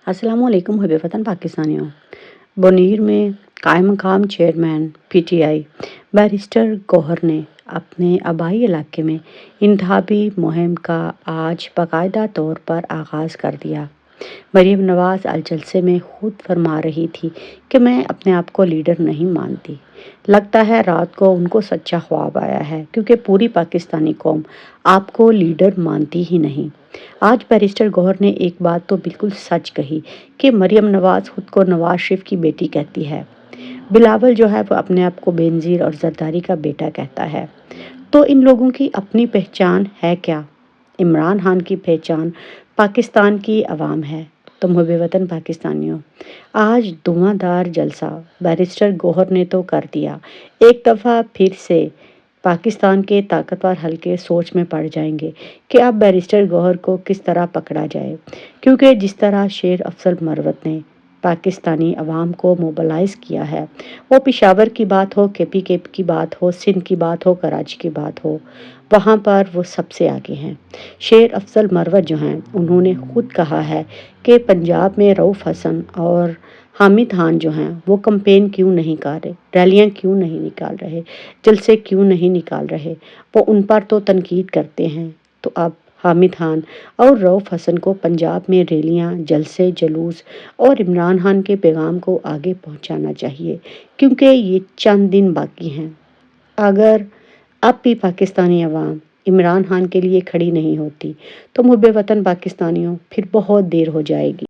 अस्सलाम वालेकुम हुब्बे वतन पाकिस्तानियों। बोनीर में कायम मकाम चेयरमैन पीटीआई बैरिस्टर गौहर ने अपने आबाई इलाके में इंतखाबी मुहिम का आज बाकायदा तौर पर आगाज़ कर दिया। मरीम नवाज़ अल जलसे में खुद फरमा रही थी कि मैं अपने आप को लीडर नहीं मानती। लगता है रात को उनको सच्चा ख्वाब आया है, क्योंकि पूरी पाकिस्तानी कौम आपको लीडर मानती ही नहीं। आज बैरिस्टर गौहर ने एक बात तो बिल्कुल सच कही कि मरियम नवाज़ खुद को नवाज शरीफ की बेटी कहती है। बिलावल जो है वो अपने आप को बेनज़ीर और जरदारी का बेटा कहता है। तो इन लोगों की अपनी पहचान है क्या? इमरान खान की पहचान पाकिस्तान की आवाम है। तो मुहब्बे वतन पाकिस्तानियों, आज धुआंधार जलसा बैरिस्टर गौहर ने तो कर दिया। एक दफ़ा फिर से पाकिस्तान के ताकतवर हलके सोच में पड़ जाएंगे कि अब बैरिस्टर गौहर को किस तरह पकड़ा जाए, क्योंकि जिस तरह शेर अफजल मरवत ने पाकिस्तानी अवाम को मोबलाइज़ किया है, वो पेशावर की बात हो, केपी की बात हो, सिंध की बात हो, कराची की बात हो, वहाँ पर वो सबसे आगे हैं। शेर अफजल मरवत जो हैं, उन्होंने खुद कहा है कि पंजाब में रऊफ़ हसन और हामिद खान जो हैं वो कैंपेन क्यों नहीं कर रहे, रैलियां क्यों नहीं निकाल रहे, जलसे क्यों नहीं निकाल रहे। वो उन पर तो तनकीद करते हैं। तो अब हामिद खान और रऊफ़ हसन को पंजाब में रैलियां, जलसे, जुलूस और इमरान खान के पैगाम को आगे पहुंचाना चाहिए, क्योंकि ये चंद दिन बाकी हैं। अगर अब भी पाकिस्तानी अवाम इमरान खान के लिए खड़ी नहीं होती तो मुहब्बे वतन पाकिस्तानियों फिर बहुत देर हो जाएगी।